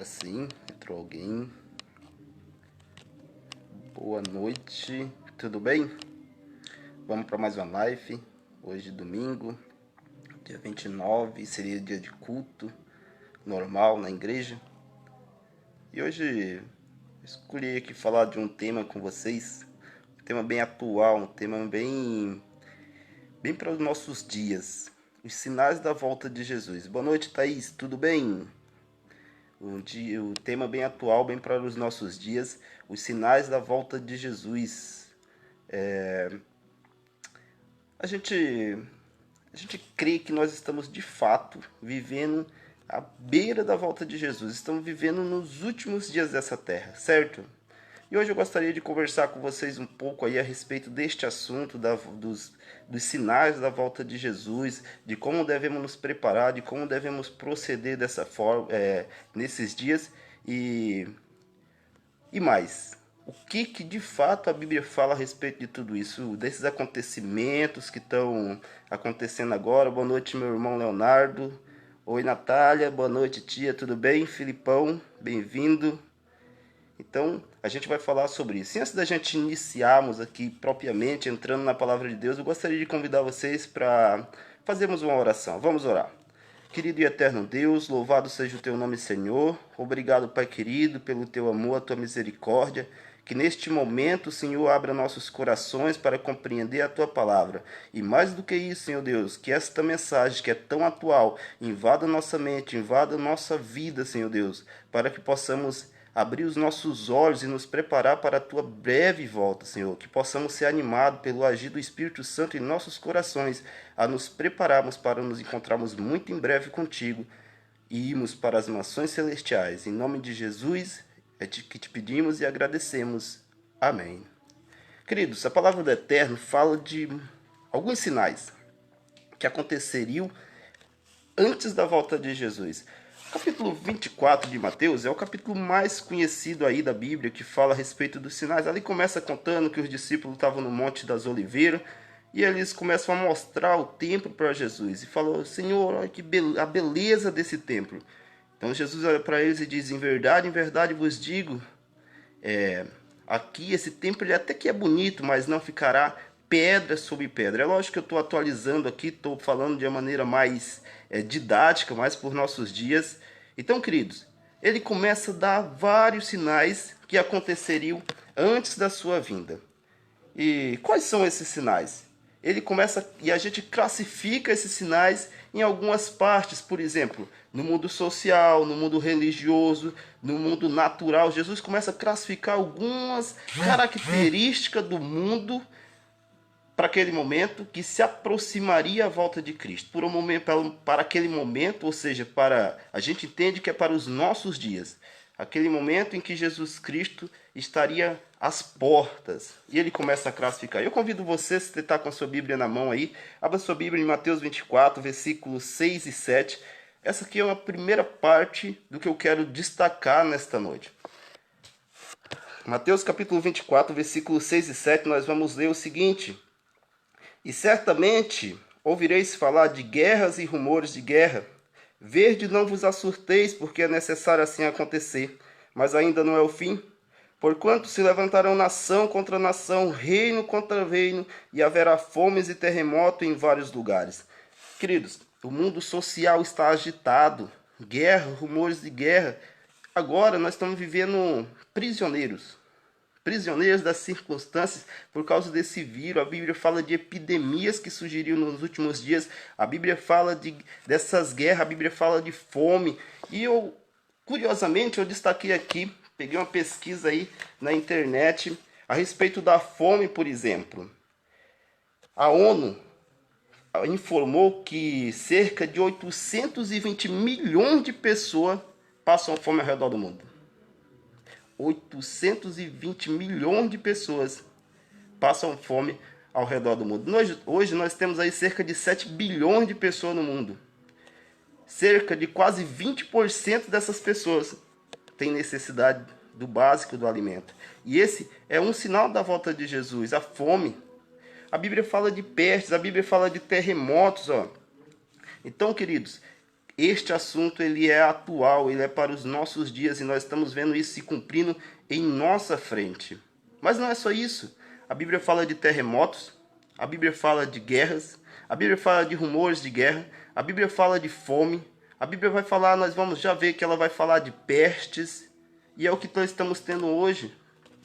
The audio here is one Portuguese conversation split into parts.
Agora sim, entrou alguém. Boa noite, tudo bem? Vamos para mais uma live. Hoje, domingo, dia 29, seria dia de culto normal na igreja. E hoje escolhi aqui falar de um tema com vocês, um tema bem atual, um tema bem para os nossos dias. Os sinais da volta de Jesus. Boa noite, Thaís, tudo bem? O tema bem atual, bem para os nossos dias, os sinais da volta de Jesus. A gente crê que nós estamos de fato vivendo à beira da volta de Jesus. Estamos vivendo nos últimos dias dessa terra, certo? E hoje eu gostaria de conversar com vocês um pouco aí a respeito deste assunto, dos sinais da volta de Jesus, de como devemos nos preparar, de como devemos proceder dessa forma nesses dias e mais. O que de fato a Bíblia fala a respeito de tudo isso, desses acontecimentos que estão acontecendo agora. Boa noite, meu irmão Leonardo. Oi, Natália. Boa noite, tia. Tudo bem? Filipão, bem-vindo. Então, a gente vai falar sobre isso. E antes da gente iniciarmos aqui propriamente, entrando na palavra de Deus, eu gostaria de convidar vocês para fazermos uma oração. Vamos orar. Querido e eterno Deus, louvado seja o teu nome, Senhor. Obrigado, Pai querido, pelo teu amor, a tua misericórdia. Que neste momento, Senhor, abra nossos corações para compreender a tua palavra. E mais do que isso, Senhor Deus, que esta mensagem que é tão atual invada nossa mente, invada nossa vida, Senhor Deus, para que possamos abrir os nossos olhos e nos preparar para a tua breve volta, Senhor. Que possamos ser animados pelo agir do Espírito Santo em nossos corações, a nos prepararmos para nos encontrarmos muito em breve contigo e irmos para as mansões celestiais. Em nome de Jesus é que te pedimos e agradecemos. Amém. Queridos, a palavra do Eterno fala de alguns sinais que aconteceriam antes da volta de Jesus. O capítulo 24 de Mateus é o capítulo mais conhecido aí da Bíblia, que fala a respeito dos sinais. Ali começa contando que os discípulos estavam no Monte das Oliveiras e eles começam a mostrar o templo para Jesus. E falou: Senhor, olha a beleza desse templo. Então Jesus olha para eles e diz: em verdade vos digo, aqui esse templo ele até que é bonito, mas não ficará pedra sobre pedra. É lógico que eu estou atualizando aqui, estou falando de uma maneira mais didática, mais por nossos dias. Então, queridos, ele começa a dar vários sinais que aconteceriam antes da sua vinda. E quais são esses sinais? Ele começa, e a gente classifica esses sinais em algumas partes, por exemplo, no mundo social, no mundo religioso, no mundo natural. Jesus começa a classificar algumas características do mundo para aquele momento que se aproximaria a volta de Cristo. Por um momento, para aquele momento, ou seja, a gente entende que é para os nossos dias. Aquele momento em que Jesus Cristo estaria às portas. E ele começa a classificar. Eu convido você, se você está com a sua Bíblia na mão aí, abra sua Bíblia em Mateus 24, versículos 6 e 7. Essa aqui é a primeira parte do que eu quero destacar nesta noite. Mateus capítulo 24, versículos 6 e 7, nós vamos ler o seguinte: e certamente ouvireis falar de guerras e rumores de guerra. Vede, não vos assusteis, porque é necessário assim acontecer, mas ainda não é o fim. Porquanto se levantarão nação contra nação, reino contra reino, e haverá fomes e terremoto em vários lugares. Queridos, o mundo social está agitado, guerra, rumores de guerra. Agora nós estamos vivendo prisioneiros das circunstâncias por causa desse vírus. A Bíblia fala de epidemias que surgiriam nos últimos dias. A Bíblia fala dessas guerras, a Bíblia fala de fome. E curiosamente, eu destaquei aqui, peguei uma pesquisa aí na internet a respeito da fome, por exemplo. A ONU informou que cerca de 820 milhões de pessoas passam fome ao redor do mundo. 820 milhões de pessoas passam fome ao redor do mundo. Hoje nós temos aí cerca de 7 bilhões de pessoas no mundo. Cerca de quase 20% dessas pessoas têm necessidade do básico do alimento. E esse é um sinal da volta de Jesus, a fome. A Bíblia fala de pestes, a Bíblia fala de terremotos. Então, queridos, Este assunto ele é atual, ele é para os nossos dias e nós estamos vendo isso se cumprindo em nossa frente. Mas não é só isso. A Bíblia fala de terremotos, a Bíblia fala de guerras, a Bíblia fala de rumores de guerra, a Bíblia fala de fome, a Bíblia vai falar, nós vamos já ver que ela vai falar de pestes, e é o que nós estamos tendo hoje,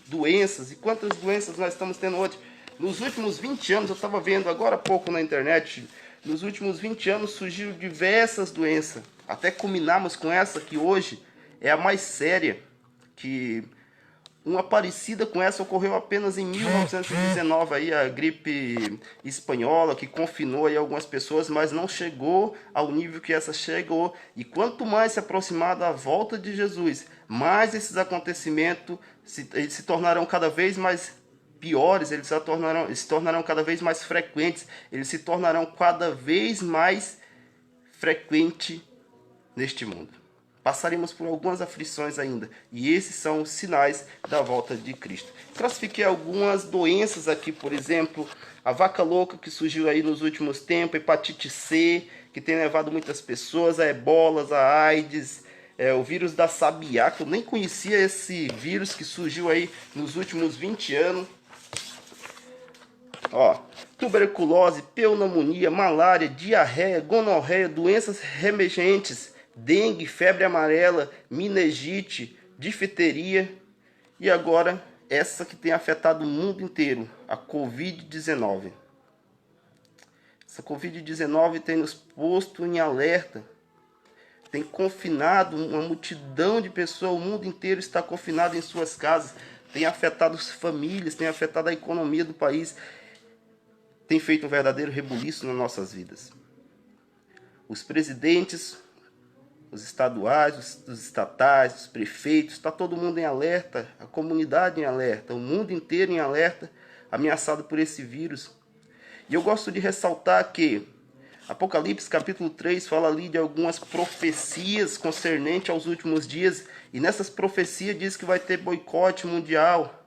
doenças. E quantas doenças nós estamos tendo hoje? Nos últimos 20 anos, eu estava vendo agora há pouco na internet, nos últimos 20 anos surgiram diversas doenças, até culminarmos com essa que hoje é a mais séria, que uma parecida com essa ocorreu apenas em 1919, aí, a gripe espanhola, que confinou aí algumas pessoas, mas não chegou ao nível que essa chegou. E quanto mais se aproximar da volta de Jesus, mais esses acontecimentos se tornarão cada vez mais piores, eles se tornarão cada vez mais frequentes, eles se tornarão cada vez mais frequentes neste mundo. Passaremos por algumas aflições ainda, e esses são os sinais da volta de Cristo. Classifiquei algumas doenças aqui, por exemplo, a vaca louca que surgiu aí nos últimos tempos, hepatite C, que tem levado muitas pessoas, a ebola, a AIDS, o vírus da sabiá, que eu nem conhecia esse vírus que surgiu aí nos últimos 20 anos. Tuberculose, pneumonia, malária, diarreia, gonorreia, doenças remeentes, dengue, febre amarela, meningite, difteria e agora essa que tem afetado o mundo inteiro, a Covid-19. Essa Covid-19 tem nos posto em alerta, tem confinado uma multidão de pessoas, o mundo inteiro está confinado em suas casas, tem afetado as famílias, tem afetado a economia do país, tem feito um verdadeiro rebuliço nas nossas vidas. Os presidentes, os estaduais, os estatais, os prefeitos, está todo mundo em alerta, a comunidade em alerta, o mundo inteiro em alerta, ameaçado por esse vírus. E eu gosto de ressaltar que Apocalipse capítulo 3 fala ali de algumas profecias concernentes aos últimos dias, e nessas profecias diz que vai ter boicote mundial.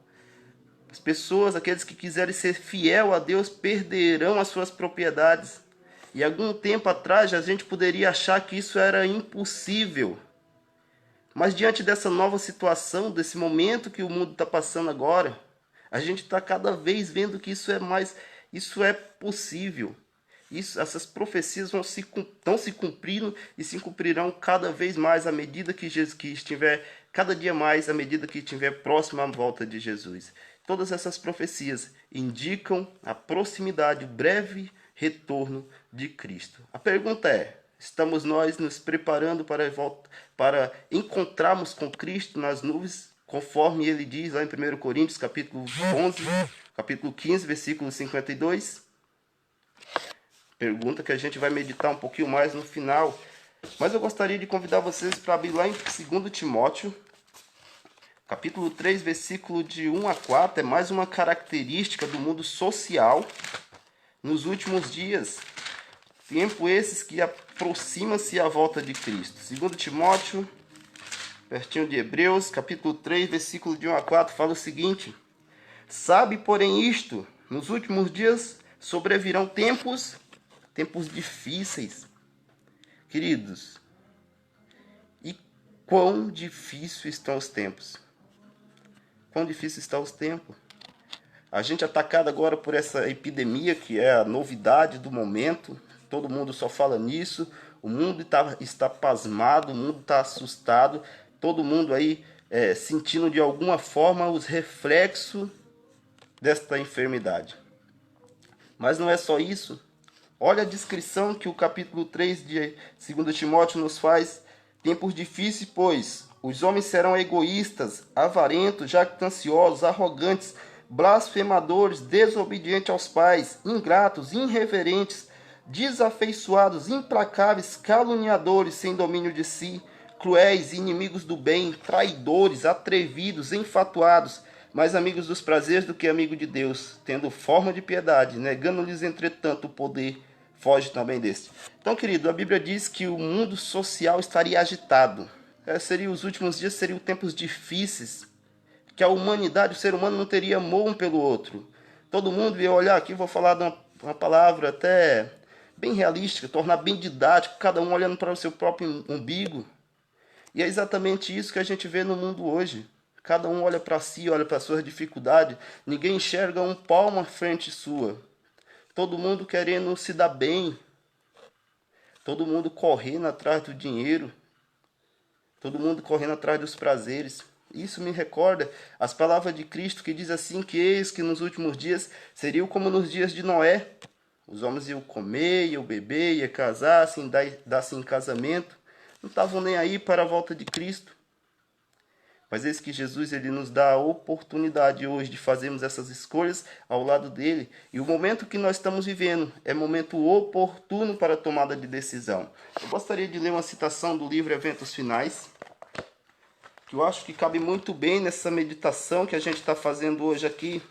As pessoas, aqueles que quiserem ser fiel a Deus, perderão as suas propriedades. E algum tempo atrás a gente poderia achar que isso era impossível. Mas diante dessa nova situação, desse momento que o mundo está passando agora, a gente está cada vez vendo que isso é possível. Essas profecias estão se cumprindo e se cumprirão cada vez mais à medida que estiver, cada dia mais, à medida que estiver próximo à volta de Jesus. Todas essas profecias indicam a proximidade, o breve retorno de Cristo. A pergunta é: estamos nós nos preparando para encontrarmos com Cristo nas nuvens, conforme ele diz lá em 1 Coríntios, capítulo 11, capítulo 15, versículo 52? Pergunta que a gente vai meditar um pouquinho mais no final. Mas eu gostaria de convidar vocês para abrir lá em 2 Timóteo, capítulo 3, versículo de 1 a 4, é mais uma característica do mundo social nos últimos dias. Tempo esses que aproxima-se a volta de Cristo. 2 Timóteo, pertinho de Hebreus, capítulo 3, versículo de 1 a 4, fala o seguinte: sabe, porém, isto, nos últimos dias sobrevirão tempos difíceis. Queridos, e quão difícil estão os tempos? Quão difícil estão os tempos? A gente é atacado agora por essa epidemia, que é a novidade do momento. Todo mundo só fala nisso. O mundo está pasmado, o mundo está assustado. Todo mundo aí sentindo de alguma forma os reflexos desta enfermidade. Mas não é só isso. Olha a descrição que o capítulo 3 de 2 Timóteo nos faz. Tempos difíceis, pois os homens serão egoístas, avarentos, jactanciosos, arrogantes, blasfemadores, desobedientes aos pais, ingratos, irreverentes, desafeiçoados, implacáveis, caluniadores, sem domínio de si, cruéis, inimigos do bem, traidores, atrevidos, enfatuados, mais amigos dos prazeres do que amigos de Deus, tendo forma de piedade, negando-lhes, entretanto, o poder, foge também deste. Então, querido, a Bíblia diz que o mundo social estaria agitado. Os últimos dias seriam tempos difíceis, que a humanidade, o ser humano não teria amor um pelo outro. Todo mundo ia olhar aqui, vou falar de uma palavra até bem realística, tornar bem didático, cada um olhando para o seu próprio umbigo. E é exatamente isso que a gente vê no mundo hoje. Cada um olha para si, olha para suas dificuldades, ninguém enxerga um palmo à frente sua. Todo mundo querendo se dar bem, todo mundo correndo atrás do dinheiro, todo mundo correndo atrás dos prazeres. Isso me recorda as palavras de Cristo que diz assim que eis que nos últimos dias seriam como nos dias de Noé. Os homens iam comer, iam beber, iam casar, assim, dar-se em casamento. Não estavam nem aí para a volta de Cristo. Mas eis que Jesus ele nos dá a oportunidade hoje de fazermos essas escolhas ao lado dele. E o momento que nós estamos vivendo é momento oportuno para a tomada de decisão. Eu gostaria de ler uma citação do livro Eventos Finais, que eu acho que cabe muito bem nessa meditação que a gente está fazendo hoje aqui.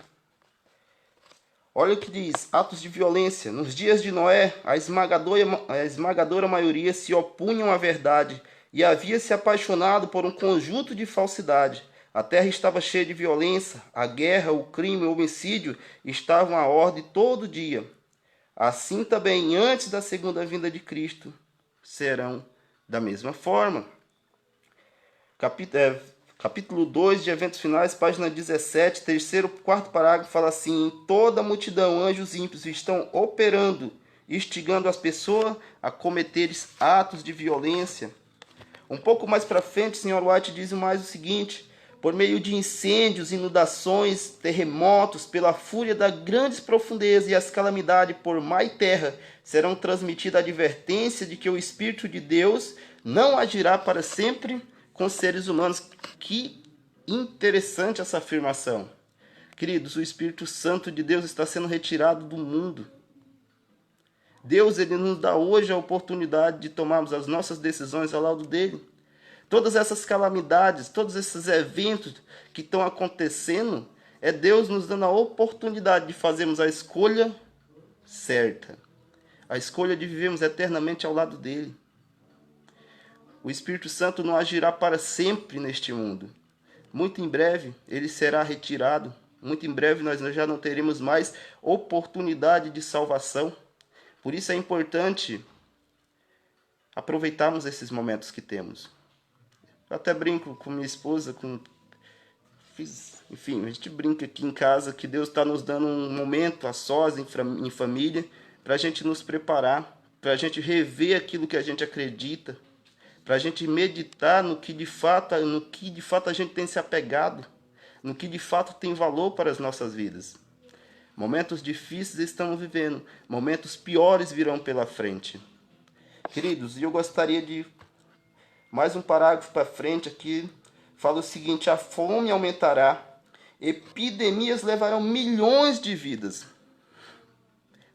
Olha o que diz: atos de violência. Nos dias de Noé, a esmagadora maioria se opunham à verdade e havia se apaixonado por um conjunto de falsidade. A terra estava cheia de violência, a guerra, o crime, o homicídio estavam à ordem todo dia. Assim também, antes da segunda vinda de Cristo, serão da mesma forma. Capítulo 2 de Eventos Finais, página 17, terceiro, quarto parágrafo, fala assim: em toda a multidão, anjos ímpios estão operando, instigando as pessoas a cometerem atos de violência. Um pouco mais para frente, o Sr. White diz mais o seguinte: por meio de incêndios, inundações, terremotos, pela fúria das grandes profundezas e as calamidades por mar e terra, serão transmitidas a advertência de que o Espírito de Deus não agirá para sempre com seres humanos. Que interessante essa afirmação. Queridos, o Espírito Santo de Deus está sendo retirado do mundo. Deus ele nos dá hoje a oportunidade de tomarmos as nossas decisões ao lado dele. Todas essas calamidades, todos esses eventos que estão acontecendo, é Deus nos dando a oportunidade de fazermos a escolha certa. A escolha de vivermos eternamente ao lado dele. O Espírito Santo não agirá para sempre neste mundo. Muito em breve ele será retirado. Muito em breve nós já não teremos mais oportunidade de salvação. Por isso é importante aproveitarmos esses momentos que temos. Eu até brinco com minha esposa, enfim, a gente brinca aqui em casa que Deus está nos dando um momento a sós, em família, para a gente nos preparar, para a gente rever aquilo que a gente acredita, para a gente meditar no que de fato a gente tem se apegado, no que de fato tem valor para as nossas vidas. Momentos difíceis estamos vivendo, momentos piores virão pela frente. Queridos, eu gostaria de mais um parágrafo para frente aqui, fala o seguinte: a fome aumentará, epidemias levarão milhões de vidas.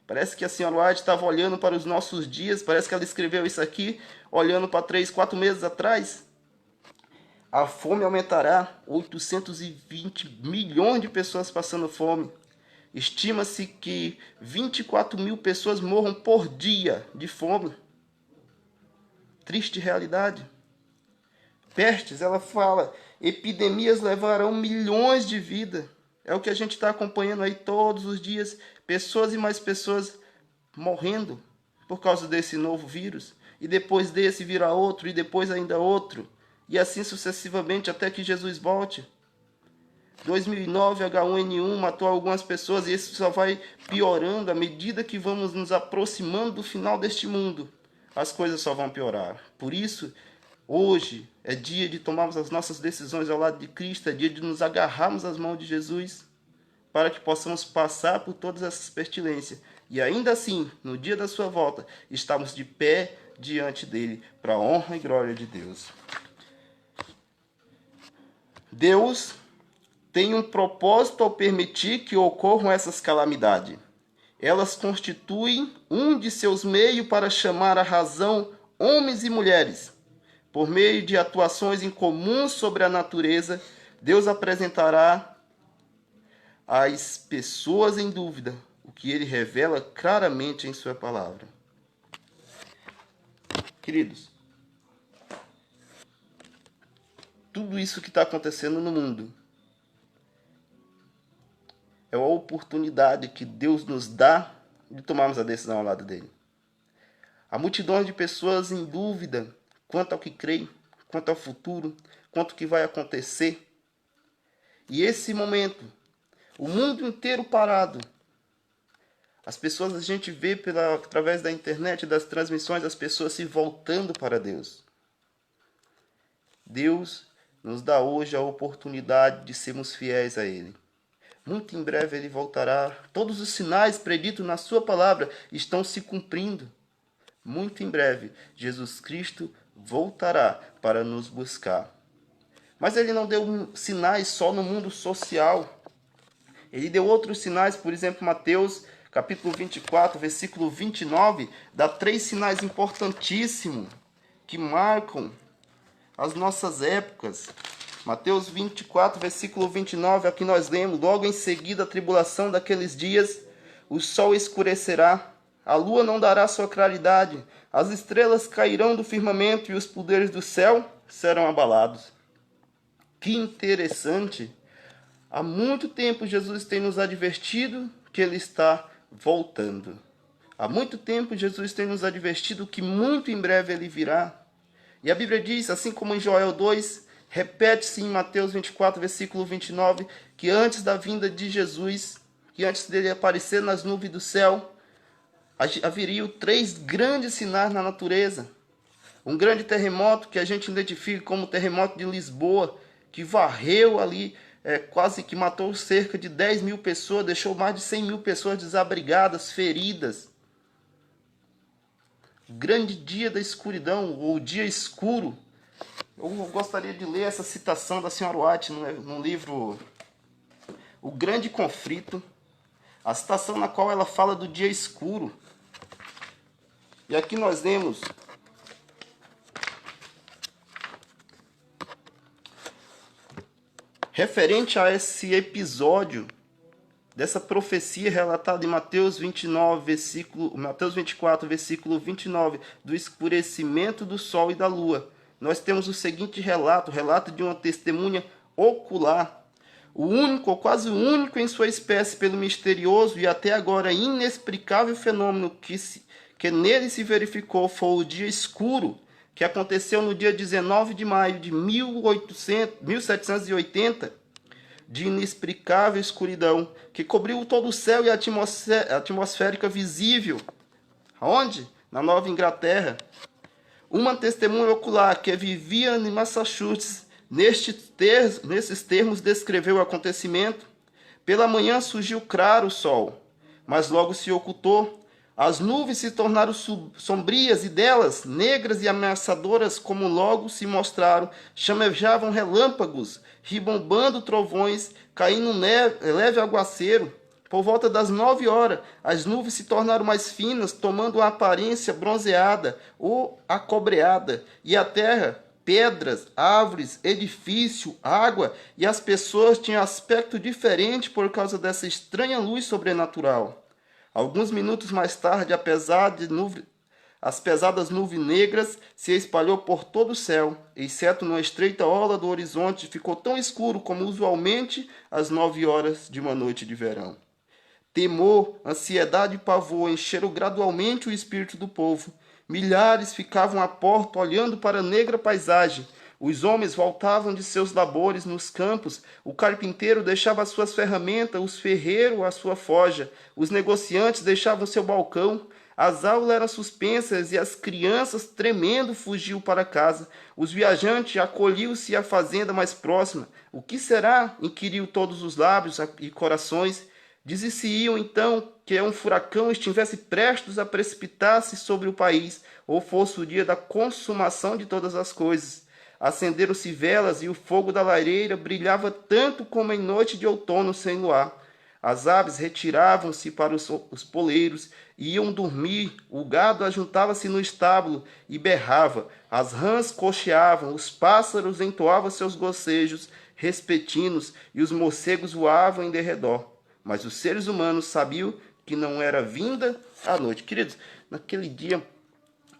Parece que a senhora White estava olhando para os nossos dias, parece que ela escreveu isso aqui, olhando para 3, 4 meses atrás. A fome aumentará, 820 milhões de pessoas passando fome. Estima-se que 24 mil pessoas morram por dia de fome. Triste realidade. Pestes, ela fala, epidemias levarão milhões de vidas. É o que a gente está acompanhando aí todos os dias. Pessoas e mais pessoas morrendo por causa desse novo vírus. E depois desse virá outro, e depois ainda outro. E assim sucessivamente até que Jesus volte. 2009, H1N1 matou algumas pessoas e isso só vai piorando à medida que vamos nos aproximando do final deste mundo. As coisas só vão piorar. Por isso, hoje é dia de tomarmos as nossas decisões ao lado de Cristo, é dia de nos agarrarmos às mãos de Jesus, para que possamos passar por todas essas pestilências. E ainda assim, no dia da sua volta, estamos de pé diante dele, para a honra e glória de Deus. Deus tem um propósito ao permitir que ocorram essas calamidades. Elas constituem um de seus meios para chamar à razão homens e mulheres. Por meio de atuações incomuns sobre a natureza, Deus apresentará às pessoas em dúvida o que ele revela claramente em sua palavra. Queridos, tudo isso que está acontecendo no mundo é uma oportunidade que Deus nos dá de tomarmos a decisão ao lado dele. Há multidões de pessoas em dúvida quanto ao que creem, quanto ao futuro, quanto ao que vai acontecer. E esse momento, o mundo inteiro parado. As pessoas, a gente vê através da internet, das transmissões, as pessoas se voltando para Deus. Deus nos dá hoje a oportunidade de sermos fiéis a Ele. Muito em breve Ele voltará. Todos os sinais preditos na sua palavra estão se cumprindo. Muito em breve, Jesus Cristo voltará para nos buscar. Mas Ele não deu sinais só no mundo social. Ele deu outros sinais, por exemplo, Mateus capítulo 24, versículo 29, dá 3 sinais importantíssimos que marcam as nossas épocas. Mateus 24, versículo 29, aqui nós lemos: logo em seguida a tribulação daqueles dias, o sol escurecerá, a lua não dará sua claridade, as estrelas cairão do firmamento e os poderes do céu serão abalados. Que interessante! Há muito tempo Jesus tem nos advertido que Ele está voltando. Há muito tempo Jesus tem nos advertido que muito em breve Ele virá. E a Bíblia diz, assim como em Joel 2, repete-se em Mateus 24, versículo 29, que antes da vinda de Jesus, que antes dele aparecer nas nuvens do céu, haveriam 3 grandes sinais na natureza. Um grande terremoto que a gente identifica como o terremoto de Lisboa, que varreu ali, quase que matou cerca de 10 mil pessoas, deixou mais de 100 mil pessoas desabrigadas, feridas. O grande dia da escuridão, ou o dia escuro. Eu gostaria de ler essa citação da senhora White no livro O Grande Conflito, a citação na qual ela fala do dia escuro. E aqui nós lemos: referente a esse episódio dessa profecia relatada em Mateus 24, versículo 29, do escurecimento do sol e da lua, nós temos o seguinte relato de uma testemunha ocular, o único, ou quase o único em sua espécie, pelo misterioso e até agora inexplicável fenômeno que nele se verificou foi o dia escuro, que aconteceu no dia 19 de maio de 1780, de inexplicável escuridão, que cobriu todo o céu e a atmosférica visível. Aonde? Na Nova Inglaterra. Uma testemunha ocular que vivia em Massachusetts, nesses termos descreveu o acontecimento. Pela manhã surgiu claro o sol, mas logo se ocultou. As nuvens se tornaram sombrias e delas, negras e ameaçadoras, como logo se mostraram, chamejavam relâmpagos, ribombando trovões, caindo leve aguaceiro. Por volta das 9 horas, as nuvens se tornaram mais finas, tomando uma aparência bronzeada ou acobreada, e a terra, pedras, árvores, edifício, água, e as pessoas tinham aspecto diferente por causa dessa estranha luz sobrenatural. Alguns minutos mais tarde, as pesadas nuvens negras se espalhou por todo o céu, exceto numa estreita orla do horizonte, ficou tão escuro como usualmente às 9 horas de uma noite de verão. Temor, ansiedade e pavor encheram gradualmente o espírito do povo. Milhares ficavam à porta olhando para a negra paisagem. Os homens voltavam de seus labores nos campos, o carpinteiro deixava as suas ferramentas, os ferreiros a sua forja, os negociantes deixavam seu balcão, as aulas eram suspensas e as crianças, tremendo, fugiam para casa. Os viajantes acolhiam-se à fazenda mais próxima. O que será? Inquiriu todos os lábios e corações. Dizia-se-iam então que um furacão estivesse prestes a precipitar-se sobre o país, ou fosse o dia da consumação de todas as coisas. Acenderam-se velas e o fogo da lareira brilhava tanto como em noite de outono sem luar. As aves retiravam-se para os poleiros e iam dormir. O gado ajuntava-se no estábulo e berrava. As rãs cocheavam, os pássaros entoavam seus gocejos respetinos e os morcegos voavam em derredor. Mas os seres humanos sabiam que não era vinda a noite. Queridos, naquele dia,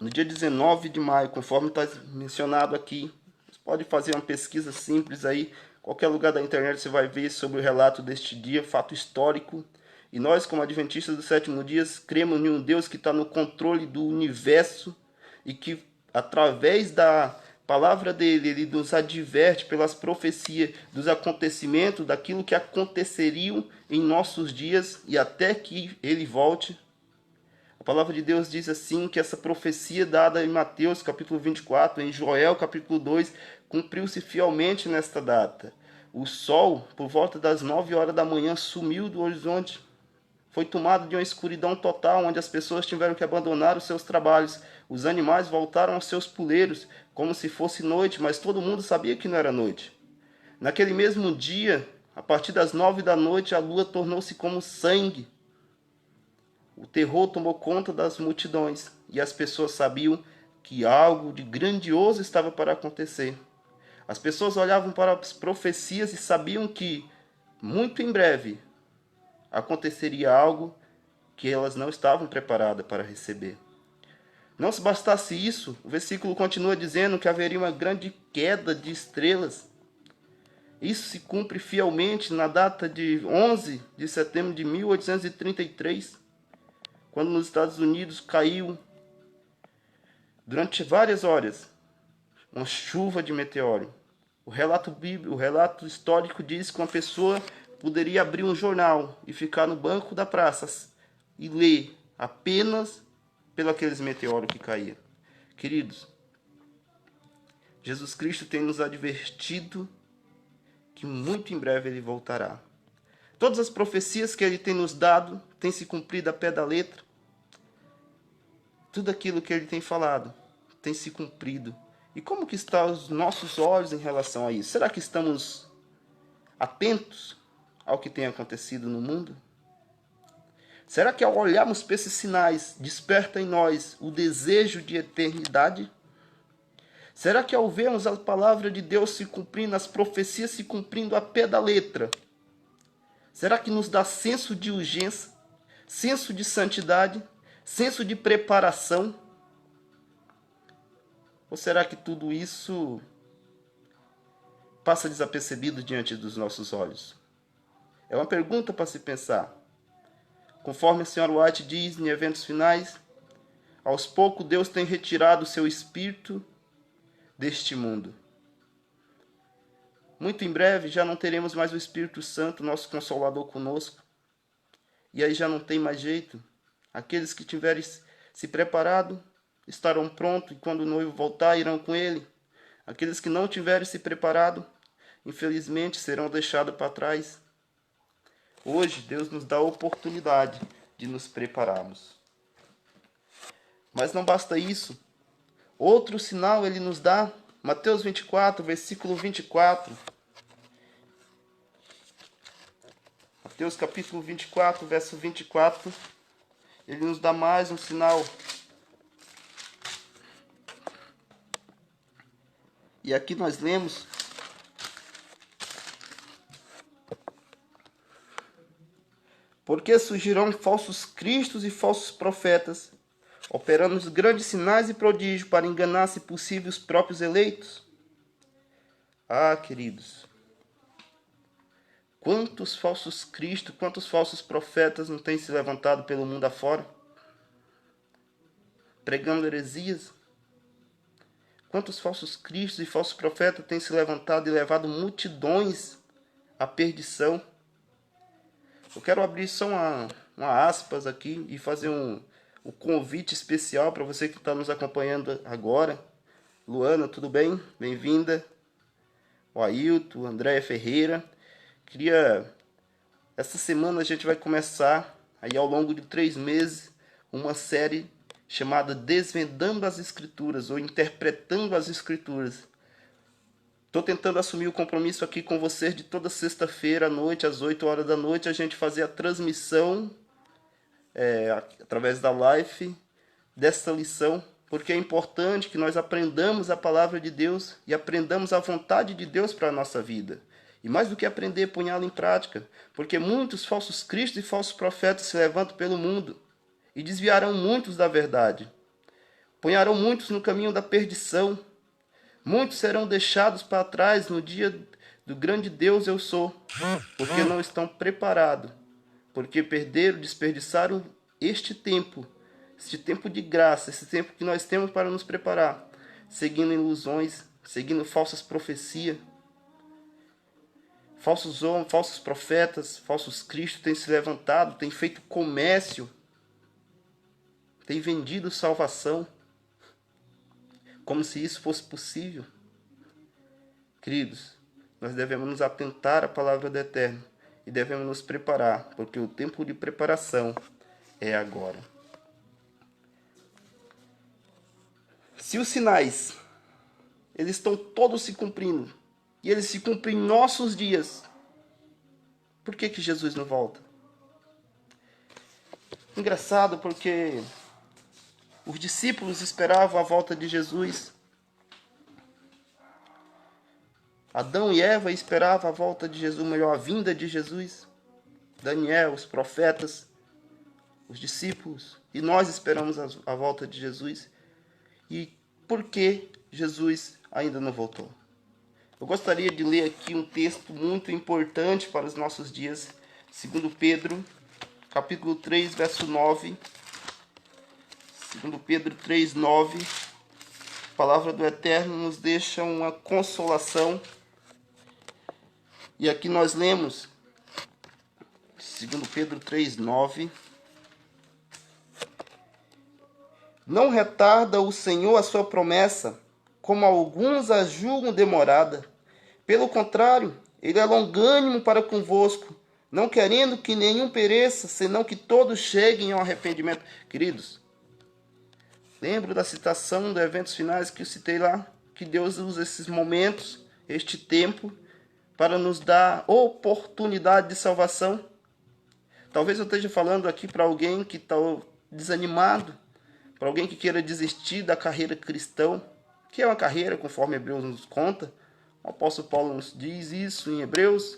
no dia 19 de maio, conforme está mencionado aqui, pode fazer uma pesquisa simples aí, qualquer lugar da internet você vai ver sobre o relato deste dia, fato histórico. E nós, como adventistas do sétimo dia, cremos em um Deus que está no controle do universo e que, através da palavra dele, ele nos adverte pelas profecias dos acontecimentos, daquilo que aconteceriam em nossos dias e até que ele volte. A palavra de Deus diz assim, que essa profecia dada em Mateus capítulo 24, em Joel capítulo 2, cumpriu-se fielmente nesta data. O sol, por volta das 9 horas da manhã, sumiu do horizonte. Foi tomado de uma escuridão total, onde as pessoas tiveram que abandonar os seus trabalhos. Os animais voltaram aos seus puleiros, como se fosse noite, mas todo mundo sabia que não era noite. Naquele mesmo dia, a partir das 9 da noite, a lua tornou-se como sangue. O terror tomou conta das multidões, e as pessoas sabiam que algo de grandioso estava para acontecer. As pessoas olhavam para as profecias e sabiam que, muito em breve, aconteceria algo que elas não estavam preparadas para receber. Não se bastasse isso, o versículo continua dizendo que haveria uma grande queda de estrelas. Isso se cumpre fielmente na data de 11 de setembro de 1833, quando nos Estados Unidos caiu, durante várias horas, uma chuva de meteoro. O relato bíblico, o relato histórico diz que uma pessoa poderia abrir um jornal e ficar no banco da praça e ler apenas pelos aqueles meteoros que caíam. Queridos, Jesus Cristo tem nos advertido que muito em breve ele voltará. Todas as profecias que ele tem nos dado têm se cumprido a pé da letra. Tudo aquilo que ele tem falado tem se cumprido. E como que estão os nossos olhos em relação a isso? Será que estamos atentos ao que tem acontecido no mundo? Será que ao olharmos para esses sinais, desperta em nós o desejo de eternidade? Será que ao vermos a palavra de Deus se cumprindo, as profecias se cumprindo a pé da letra, será que nos dá senso de urgência, senso de santidade, senso de preparação? Ou será que tudo isso passa desapercebido diante dos nossos olhos? É uma pergunta para se pensar. Conforme a senhora White diz em Eventos Finais, aos poucos Deus tem retirado o seu espírito deste mundo. Muito em breve já não teremos mais o Espírito Santo, nosso Consolador, conosco. E aí já não tem mais jeito. Aqueles que tiverem se preparado estarão prontos e quando o noivo voltar irão com ele. Aqueles que não tiverem se preparado, infelizmente serão deixados para trás. Hoje Deus nos dá a oportunidade de nos prepararmos. Mas não basta isso. Outro sinal ele nos dá, Mateus 24, versículo 24. Mateus capítulo 24, verso 24. Ele nos dá mais um sinal. E aqui nós lemos: porque surgirão falsos cristos e falsos profetas, operando os grandes sinais e prodígios para enganar, se possível, os próprios eleitos. Ah, queridos, quantos falsos cristos, quantos falsos profetas não têm se levantado pelo mundo afora, pregando heresias? Quantos falsos cristos e falsos profetas têm se levantado e levado multidões à perdição? Eu quero abrir só uma aspas aqui e fazer um convite especial para você que está nos acompanhando agora. Luana, tudo bem? Bem-vinda. O Ailton, Andréia Ferreira. Essa semana a gente vai começar, aí ao longo de 3 meses, uma série chamada Desvendando as Escrituras, ou Interpretando as Escrituras. Estou tentando assumir o compromisso aqui com vocês de toda sexta-feira à noite, às 8 horas da noite, a gente fazer a transmissão através da live dessa lição, porque é importante que nós aprendamos a palavra de Deus e aprendamos a vontade de Deus para a nossa vida. E mais do que aprender, ponhá-la em prática, porque muitos falsos cristos e falsos profetas se levantam pelo mundo e desviarão muitos da verdade. Ponharão muitos no caminho da perdição. Muitos serão deixados para trás no dia do grande Deus eu sou, porque não estão preparados porque perderam, desperdiçaram este tempo de graça, esse tempo que nós temos para nos preparar, seguindo ilusões, seguindo falsas profecias, falsos homens, falsos profetas, falsos cristos têm se levantado, têm feito comércio, têm vendido salvação, como se isso fosse possível. Queridos, nós devemos nos atentar à palavra do Eterno e devemos nos preparar, porque o tempo de preparação é agora. Se os sinais, eles estão todos se cumprindo, e eles se cumprem em nossos dias, por que Jesus não volta? Engraçado, porque os discípulos esperavam a volta de Jesus. Adão e Eva esperavam a volta de Jesus, melhor, a vinda de Jesus. Daniel, os profetas, os discípulos. E nós esperamos a volta de Jesus. E por que Jesus ainda não voltou? Eu gostaria de ler aqui um texto muito importante para os nossos dias. 2 Pedro, capítulo 3, verso 9. 2 Pedro 3, 9. A palavra do Eterno nos deixa uma consolação. E aqui nós lemos 2 Pedro 3, 9. Não retarda o Senhor a sua promessa, como alguns a julgam demorada. Pelo contrário, ele é longânimo para convosco, não querendo que nenhum pereça, senão que todos cheguem ao arrependimento. Queridos, lembro da citação dos eventos finais que eu citei lá, que Deus usa esses momentos, este tempo, para nos dar oportunidade de salvação. Talvez eu esteja falando aqui para alguém que está desanimado, para alguém que queira desistir da carreira cristã, que é uma carreira, conforme Hebreus nos conta. O apóstolo Paulo nos diz isso em Hebreus.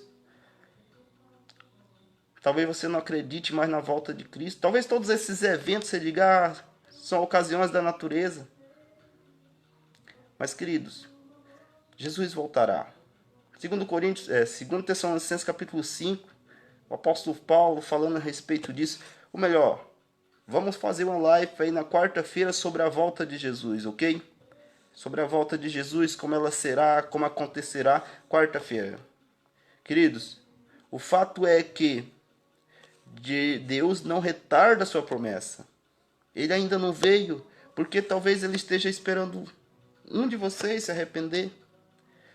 Talvez você não acredite mais na volta de Cristo. Talvez todos esses eventos você diga, são ocasiões da natureza. Mas, queridos, Jesus voltará. 2 Tessalonicenses capítulo 5, o apóstolo Paulo falando a respeito disso. Ou melhor, vamos fazer uma live aí na quarta-feira sobre a volta de Jesus, ok? Sobre a volta de Jesus, como ela será, como acontecerá, quarta-feira. Queridos, o fato é que Deus não retarda a sua promessa. Ele ainda não veio, porque talvez ele esteja esperando um de vocês se arrepender.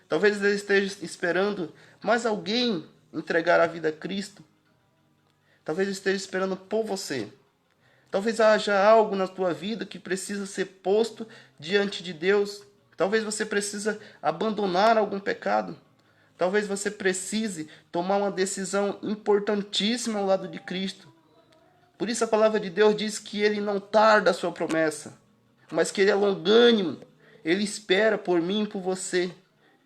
Talvez ele esteja esperando mais alguém entregar a vida a Cristo. Talvez ele esteja esperando por você. Talvez haja algo na tua vida que precisa ser posto diante de Deus. Talvez você precise abandonar algum pecado. Talvez você precise tomar uma decisão importantíssima ao lado de Cristo. Por isso a palavra de Deus diz que ele não tarda a sua promessa, mas que ele é longânimo. Ele espera por mim e por você.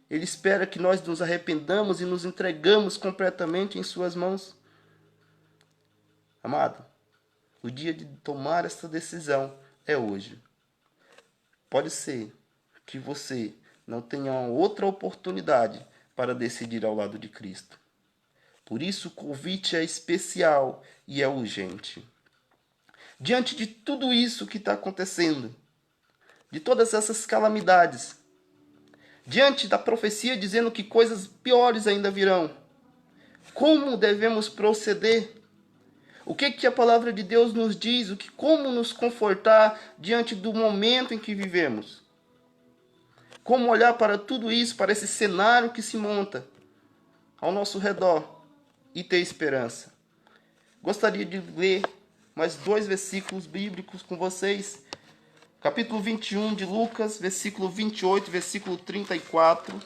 Ele espera que nós nos arrependamos e nos entregamos completamente em suas mãos. Amado, o dia de tomar essa decisão é hoje. Pode ser que você não tenha outra oportunidade para decidir ao lado de Cristo. Por isso o convite é especial e é urgente. Diante de tudo isso que está acontecendo, de todas essas calamidades, diante da profecia dizendo que coisas piores ainda virão, como devemos proceder? O que a palavra de Deus nos diz? Como nos confortar diante do momento em que vivemos? Como olhar para tudo isso, para esse cenário que se monta ao nosso redor e ter esperança? Gostaria de ler mais 2 versículos bíblicos com vocês. Capítulo 21 de Lucas, versículo 28, versículo 34.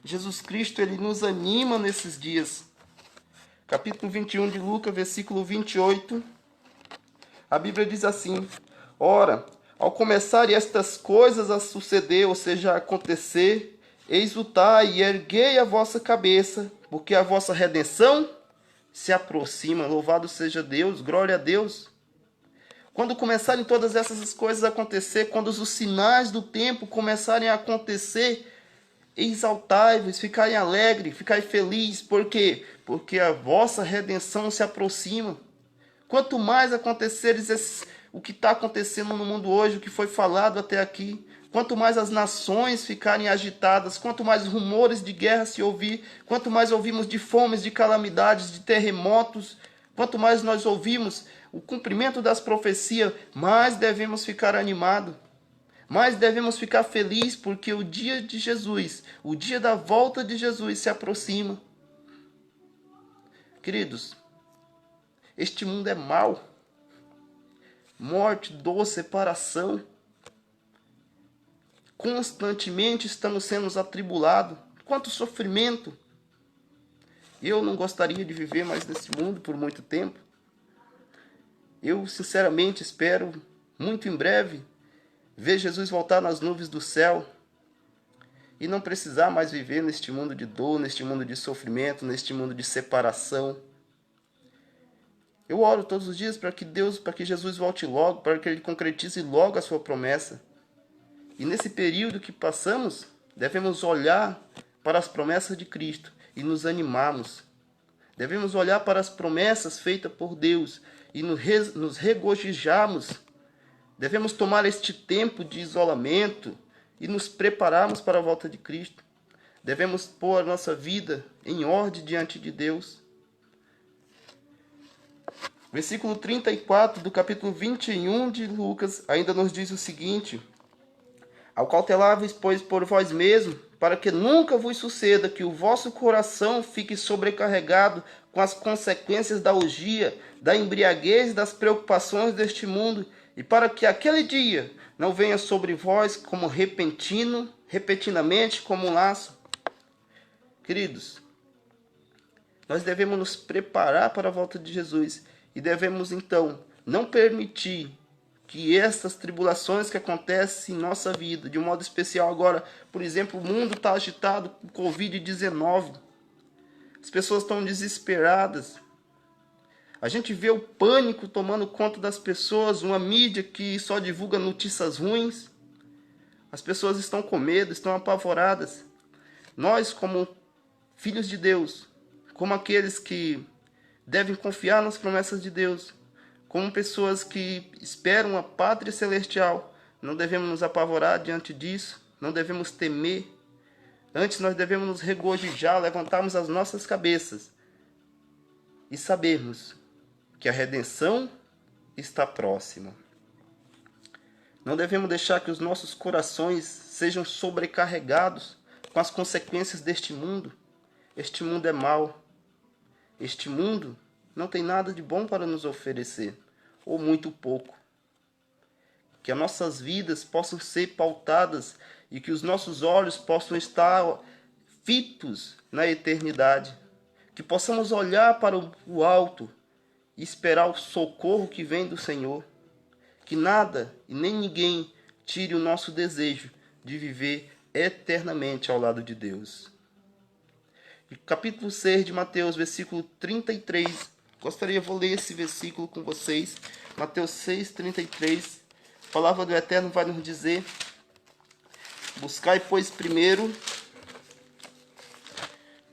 Jesus Cristo, ele nos anima nesses dias. Capítulo 21 de Lucas, versículo 28. A Bíblia diz assim: Ora, ao começarem estas coisas a suceder, ou seja, a acontecer, exultai e erguei a vossa cabeça, porque a vossa redenção se aproxima. Louvado seja Deus, glória a Deus. Quando começarem todas essas coisas a acontecer, quando os sinais do tempo começarem a acontecer, exaltai-vos, ficai alegre, ficai feliz. Por quê? porque a vossa redenção se aproxima. Quanto mais aconteceres o que está acontecendo no mundo hoje, o que foi falado até aqui, quanto mais as nações ficarem agitadas, quanto mais rumores de guerra se ouvir, quanto mais ouvimos de fomes, de calamidades, de terremotos, quanto mais nós ouvimos o cumprimento das profecias, mais devemos ficar animados, mais devemos ficar felizes, porque o dia de Jesus, o dia da volta de Jesus se aproxima. Queridos, este mundo é mau. Morte, dor, separação. Constantemente estamos sendo atribulados. Quanto sofrimento. Eu não gostaria de viver mais nesse mundo por muito tempo. Eu, sinceramente, espero, muito em breve, ver Jesus voltar nas nuvens do céu e não precisar mais viver neste mundo de dor, neste mundo de sofrimento, neste mundo de separação. Eu oro todos os dias para que Jesus volte logo, para que Ele concretize logo a sua promessa. E nesse período que passamos, devemos olhar para as promessas de Cristo e nos animarmos. Devemos olhar para as promessas feitas por Deus e nos regozijarmos. Devemos tomar este tempo de isolamento e nos prepararmos para a volta de Cristo. Devemos pôr a nossa vida em ordem diante de Deus. Versículo 34 do capítulo 21 de Lucas ainda nos diz o seguinte: Acautelavais, pois, por vós mesmos, para que nunca vos suceda que o vosso coração fique sobrecarregado com as consequências da orgia, da embriaguez e das preocupações deste mundo, e para que aquele dia não venha sobre vós como repentinamente como um laço. Queridos, nós devemos nos preparar para a volta de Jesus e devemos, então, não permitir que essas tribulações que acontecem em nossa vida, de um modo especial agora, por exemplo, o mundo está agitado com Covid-19. As pessoas estão desesperadas. A gente vê o pânico tomando conta das pessoas, uma mídia que só divulga notícias ruins. As pessoas estão com medo, estão apavoradas. Nós, como filhos de Deus, como aqueles que devem confiar nas promessas de Deus, como pessoas que esperam a pátria celestial, não devemos nos apavorar diante disso, não devemos temer. Antes nós devemos nos regozijar, levantarmos as nossas cabeças e sabermos que a redenção está próxima. Não devemos deixar que os nossos corações sejam sobrecarregados com as consequências deste mundo. Este mundo é mau. Este mundo não tem nada de bom para nos oferecer, ou muito pouco. Que as nossas vidas possam ser pautadas e que os nossos olhos possam estar fitos na eternidade. Que possamos olhar para o alto e esperar o socorro que vem do Senhor. Que nada e nem ninguém tire o nosso desejo de viver eternamente ao lado de Deus. E capítulo 6 de Mateus, versículo 33. Vou ler esse versículo com vocês. Mateus 6, 33. A palavra do Eterno vai nos dizer: buscai, pois, primeiro.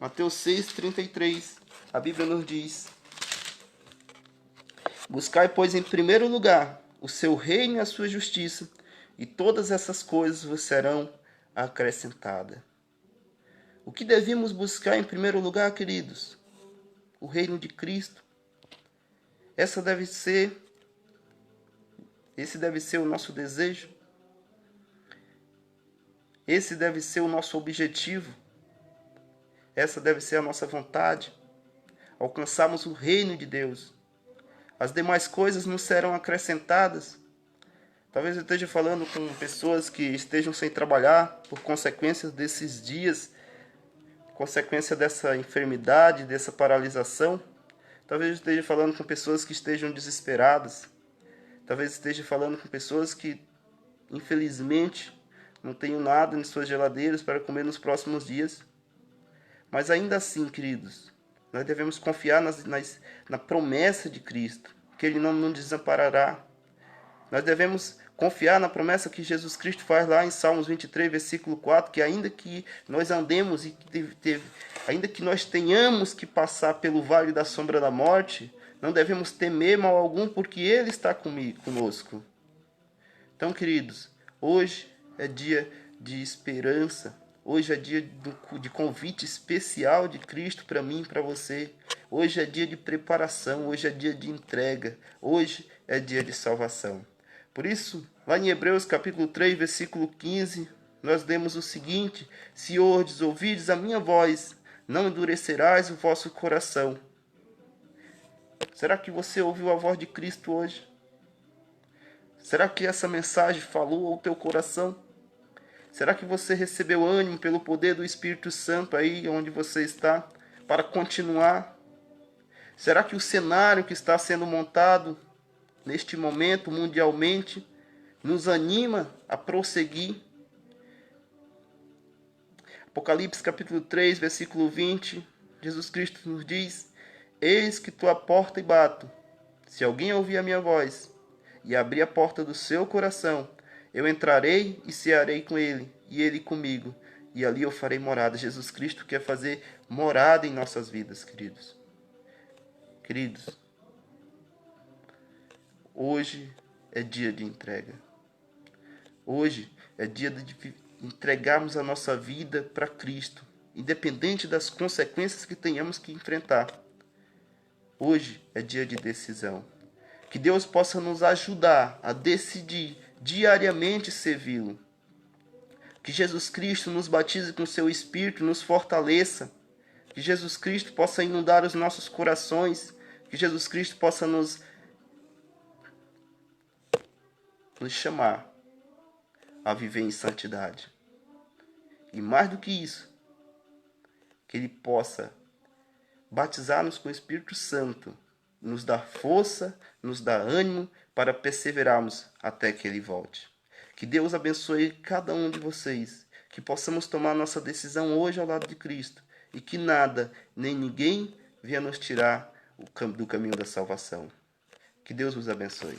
Mateus 6, 33. A Bíblia nos diz: buscai, pois, em primeiro lugar o seu reino e a sua justiça, e todas essas coisas vos serão acrescentadas. O que devemos buscar em primeiro lugar, queridos? O reino de Cristo. Esse deve ser o nosso desejo. Esse deve ser o nosso objetivo. Essa deve ser a nossa vontade. Alcançarmos o reino de Deus. As demais coisas nos serão acrescentadas. Talvez eu esteja falando com pessoas que estejam sem trabalhar por consequências desses dias, consequência dessa enfermidade, dessa paralisação. Talvez eu esteja falando com pessoas que estejam desesperadas. Talvez esteja falando com pessoas que, infelizmente, não tenham nada em suas geladeiras para comer nos próximos dias. Mas ainda assim, queridos, nós devemos confiar na promessa de Cristo, que Ele não nos desamparará. Nós devemos Confiar na promessa que Jesus Cristo faz lá em Salmos 23, versículo 4, que ainda que nós andemos e ainda que nós tenhamos que passar pelo vale da sombra da morte, não devemos temer mal algum, porque Ele está conosco. Então, queridos, hoje é dia de esperança. Hoje é dia de convite especial de Cristo para mim e para você. Hoje é dia de preparação, hoje é dia de entrega, hoje é dia de salvação. Por isso, lá em Hebreus capítulo 3, versículo 15, nós lemos o seguinte: se ouvides a minha voz, não endurecerás o vosso coração. Será que você ouviu a voz de Cristo hoje? Será que essa mensagem falou ao teu coração? Será que você recebeu ânimo pelo poder do Espírito Santo aí onde você está para continuar? Será que o cenário que está sendo montado neste momento mundialmente nos anima a prosseguir? Apocalipse capítulo 3, versículo 20, Jesus Cristo nos diz: eis que estou à porta e bato. Se alguém ouvir a minha voz e abrir a porta do seu coração, eu entrarei e cearei com ele, e ele comigo, e ali eu farei morada. Jesus Cristo quer fazer morada em nossas vidas, queridos. Queridos, hoje é dia de entrega. Hoje é dia de entregarmos a nossa vida para Cristo, independente das consequências que tenhamos que enfrentar. Hoje é dia de decisão. Que Deus possa nos ajudar a decidir diariamente servi-lo. Que Jesus Cristo nos batize com seu Espírito, nos fortaleça. Que Jesus Cristo possa inundar os nossos corações. Que Jesus Cristo possa nos chamar a viver em santidade. E mais do que isso, que Ele possa batizar-nos com o Espírito Santo, nos dar força, nos dar ânimo para perseverarmos até que Ele volte. Que Deus abençoe cada um de vocês, que possamos tomar nossa decisão hoje ao lado de Cristo e que nada, nem ninguém venha nos tirar do caminho da salvação. Que Deus vos abençoe.